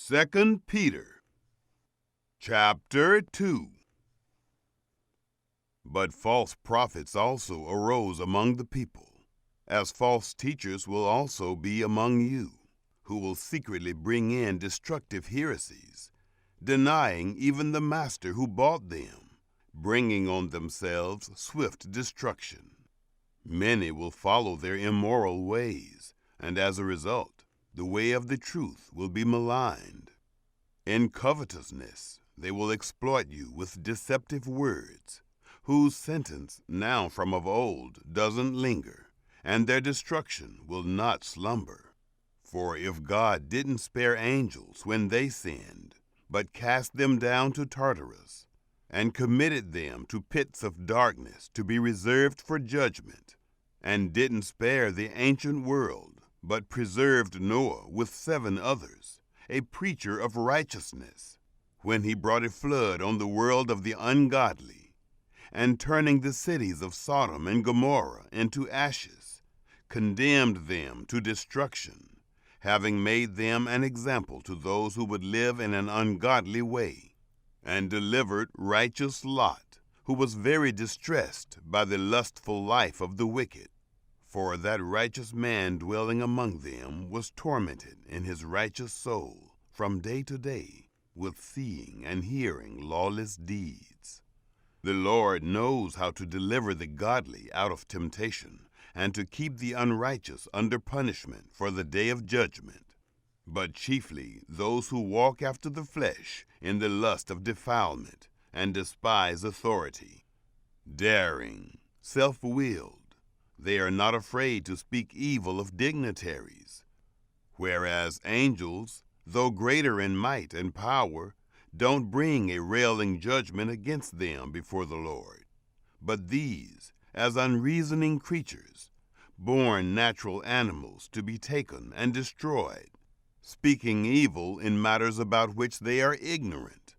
2 Peter, chapter 2. But false prophets also arose among the people, as false teachers will also be among you, who will secretly bring in destructive heresies, denying even the master who bought them, bringing on themselves swift destruction. Many will follow their immoral ways, and as a result, the way of the truth will be maligned. In covetousness, they will exploit you with deceptive words, whose sentence now from of old doesn't linger, and their destruction will not slumber. For if God didn't spare angels when they sinned, but cast them down to Tartarus, and committed them to pits of darkness to be reserved for judgment, and didn't spare the ancient world, but preserved Noah with 7 others, a preacher of righteousness, when he brought a flood on the world of the ungodly, and turning the cities of Sodom and Gomorrah into ashes, condemned them to destruction, having made them an example to those who would live in an ungodly way, and delivered righteous Lot, who was very distressed by the lustful life of the wicked. For that righteous man dwelling among them was tormented in his righteous soul from day to day with seeing and hearing lawless deeds. The Lord knows how to deliver the godly out of temptation, and to keep the unrighteous under punishment for the day of judgment, but chiefly those who walk after the flesh in the lust of defilement and despise authority. Daring, self-willed, they are not afraid to speak evil of dignitaries, whereas angels, though greater in might and power, don't bring a railing judgment against them before the Lord. But these, as unreasoning creatures, born natural animals to be taken and destroyed, speaking evil in matters about which they are ignorant,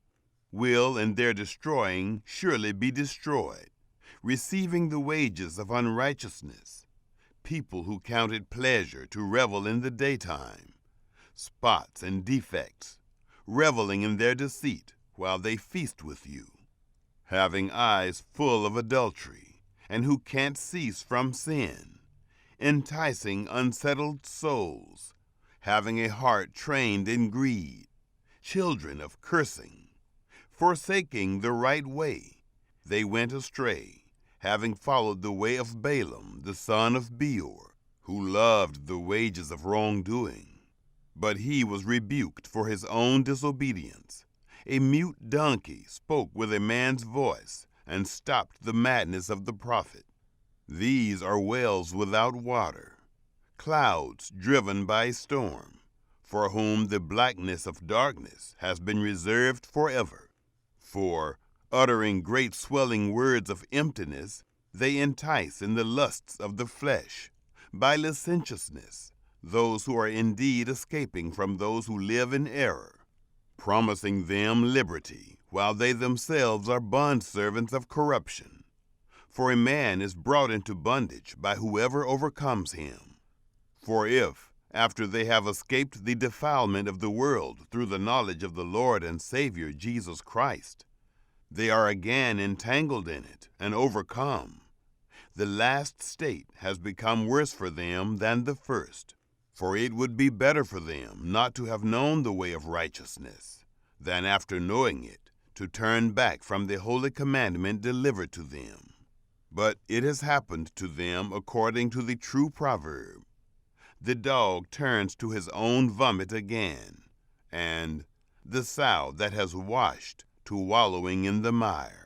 will in their destroying surely be destroyed, receiving the wages of unrighteousness, people who count it pleasure to revel in the daytime, spots and defects, reveling in their deceit while they feast with you, having eyes full of adultery, and who can't cease from sin, enticing unsettled souls, having a heart trained in greed, children of cursing, forsaking the right way, they went astray, having followed the way of Balaam, the son of Beor, who loved the wages of wrongdoing. But he was rebuked for his own disobedience. A mute donkey spoke with a man's voice and stopped the madness of the prophet. These are wells without water, clouds driven by a storm, for whom the blackness of darkness has been reserved forever. For, uttering great swelling words of emptiness, they entice in the lusts of the flesh, by licentiousness, those who are indeed escaping from those who live in error, promising them liberty, while they themselves are bondservants of corruption. For a man is brought into bondage by whoever overcomes him. For if, after they have escaped the defilement of the world through the knowledge of the Lord and Savior Jesus Christ, they are again entangled in it and overcome, the last state has become worse for them than the first. For it would be better for them not to have known the way of righteousness, than after knowing it, to turn back from the holy commandment delivered to them. But it has happened to them according to the true proverb, the dog turns to his own vomit again, and the sow that has washed to wallowing in the mire.